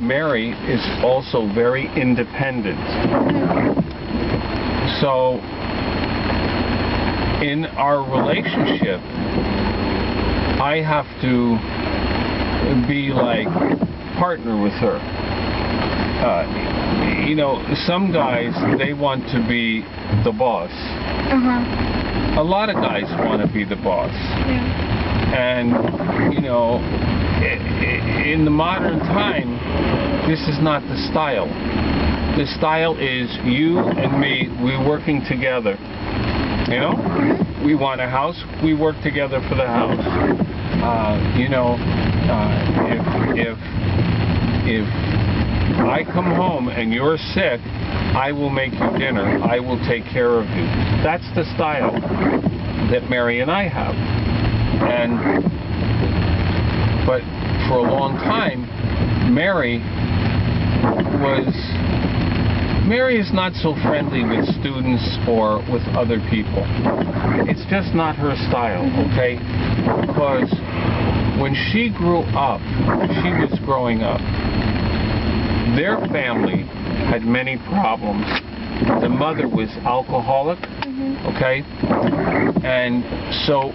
Mary is also very independent. So in our relationship, I have to be like partner with her. You know, some guys, they want to be the boss. A lot of guys want to be the boss. And, you know, in the modern time, this is not the style. The style is you and me, we're working together. You know? We want a house, we work together for the house. You know, if I come home and you're sick, I will make you dinner. I will take care of you. That's the style that Mary and I have. But for a long time, Mary is not so friendly with students or with other people. It's just not her style, okay? Because when she grew up, she was growing up, their family had many problems. The mother was alcoholic, okay? And so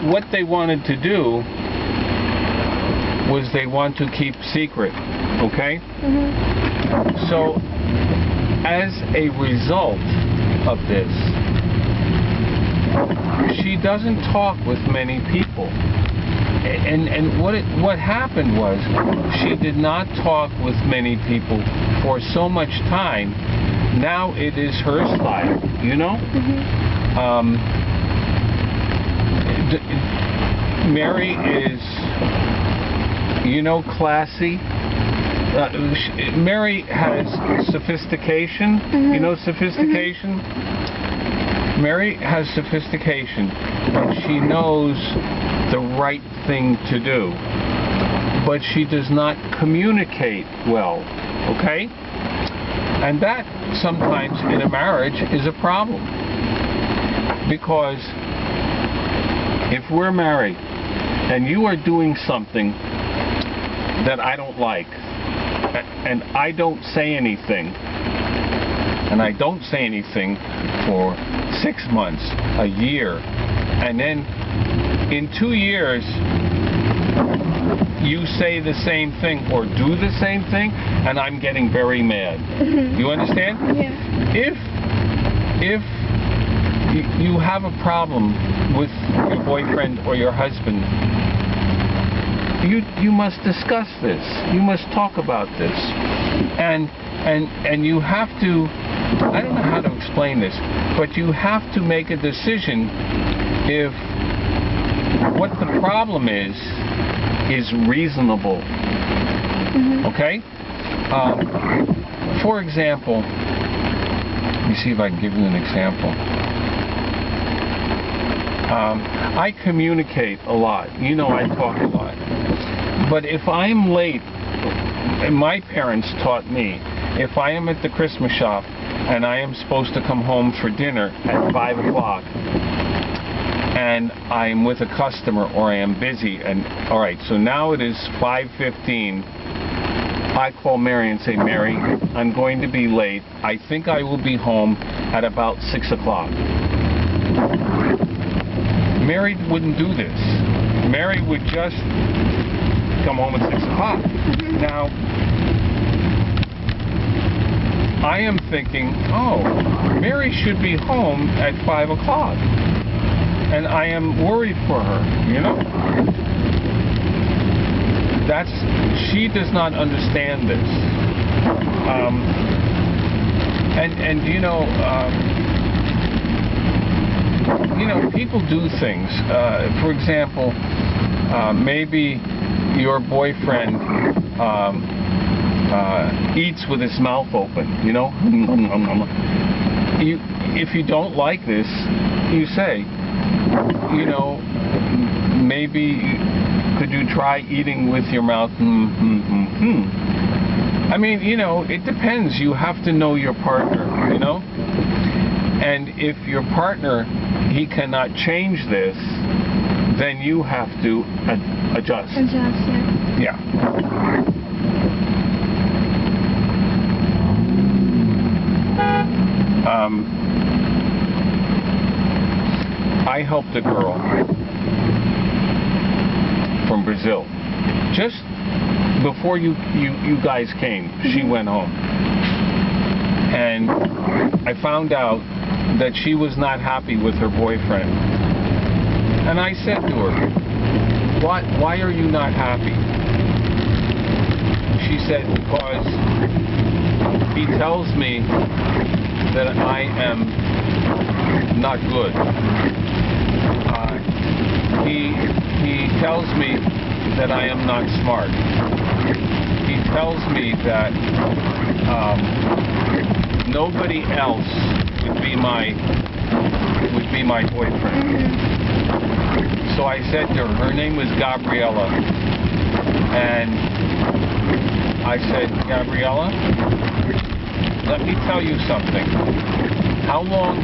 what they wanted to do was they want to keep secret, okay? So as a result of this, she doesn't talk with many people. And what happened was she did not talk with many people for so much time. Now it is her style, you know? Mary is, you know, classy. Mary has sophistication. You know sophistication? Mary has sophistication, and she knows the right thing to do. But she does not communicate well, okay? And that sometimes in a marriage is a problem. Because if we're married and you are doing something that I don't like, and I don't say anything, and I don't say anything for 6 months, a year, and then in 2 years you say the same thing or do the same thing, and I'm getting very mad. You understand? If you have a problem with your boyfriend or your husband, you must discuss this. You must talk about this. And you have to, I don't know how to explain this, but you have to make a decision if what the problem is reasonable. Okay? For example, let me see if I can give you an example. I communicate a lot. You know, I talk a lot. But if I'm late, and my parents taught me, if I am at the Christmas shop and I am supposed to come home for dinner at 5 o'clock and I'm with a customer or I am busy, and alright, so now it is 5:15, I call Mary and say, Mary, I'm going to be late. I think I will be home at about 6 o'clock. Mary wouldn't do this. Mary would just come home at 6 o'clock. Now, I am thinking, oh, Mary should be home at 5 o'clock. And I am worried for her, you know? She does not understand this. And you know, people do things. For example, maybe your boyfriend eats with his mouth open, you know? If you don't like this, you say, you know, maybe could you try eating with your mouth? I mean, you know, it depends. You have to know your partner, you know? And if your partner, he cannot change this, then you have to adjust. Adjust, yeah. Yeah. I helped a girl from Brazil. Just before you guys came, she went home. And I found out that she was not happy with her boyfriend. And I said to her, why are you not happy? She said, because he tells me that I am not good. He tells me that I am not smart. He tells me that nobody else would be my boyfriend. So I said to her name was Gabriella, and I said, Gabriella, let me tell you something. How long,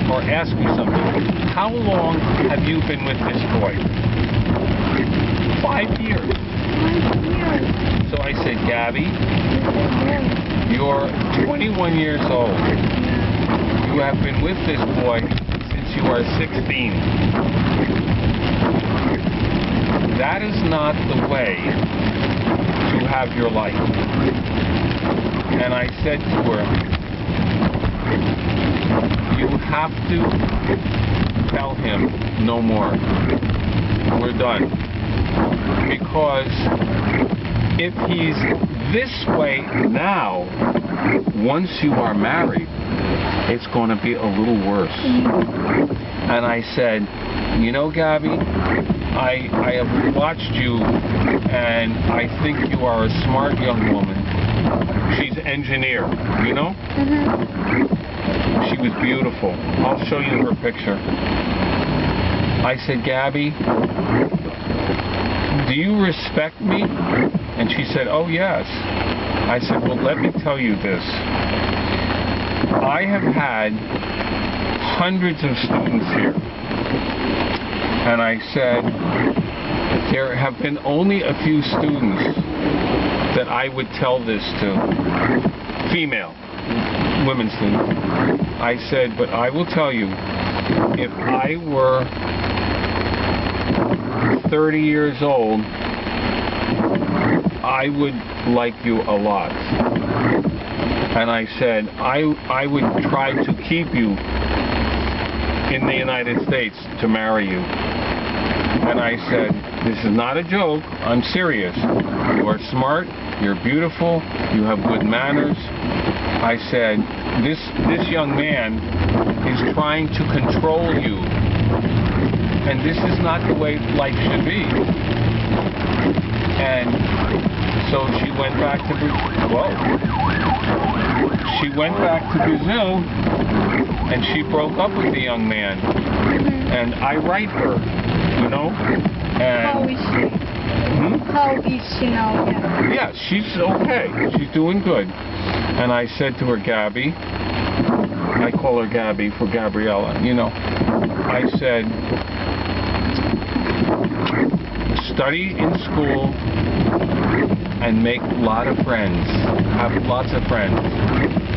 or ask you something, how long have you been with this boy? 5 years. 5 years. So I said, Gabby, you're 21 years old. You have been with this boy since you are 16. That is not the way to have your life. And I said to her, you have to tell him no more. We're done. Because if he's this way now, once you are married, it's going to be a little worse. And I said, you know, Gabby, I have watched you, and I think you are a smart young woman. She's an engineer, you know? She was beautiful. I'll show you her picture. I said, Gabby, do you respect me? And she said, oh, yes. I said, well, let me tell you this. I have had hundreds of students here. And I said, there have been only a few students that I would tell this to. Female, women students. I said, but I will tell you, if I were 30 years old, I would like you a lot. And I said, I would try to keep you in the United States to marry you. And I said, this is not a joke, I'm serious. You are smart, you're beautiful, you have good manners. I said, this young man is trying to control you. And this is not the way life should be. And so she went back to Brazil, and she broke up with the young man. And I write her, you know. And How is she? How is she now? Yeah, she's okay. She's doing good. And I said to her, Gabby, I call her Gabby for Gabriella, you know. I said, study in school and make a lot of friends. Have lots of friends.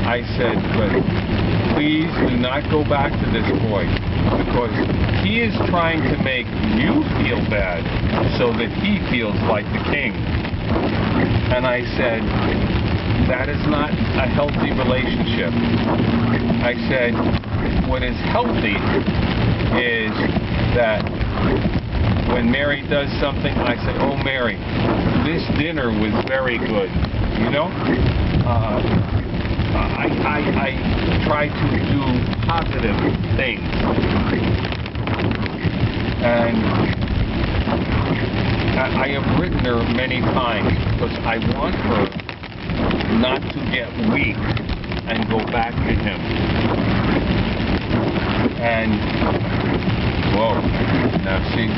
I said, but please do not go back to this boy, because he is trying to make you feel bad so that he feels like the king. And I said, that is not a healthy relationship. I said, what is healthy is that when Mary does something, I said, oh, Mary, this dinner was very good, you know? I try to do positive things. And I have written her many times because I want her not to get weak and go back to him. And, whoa, now see,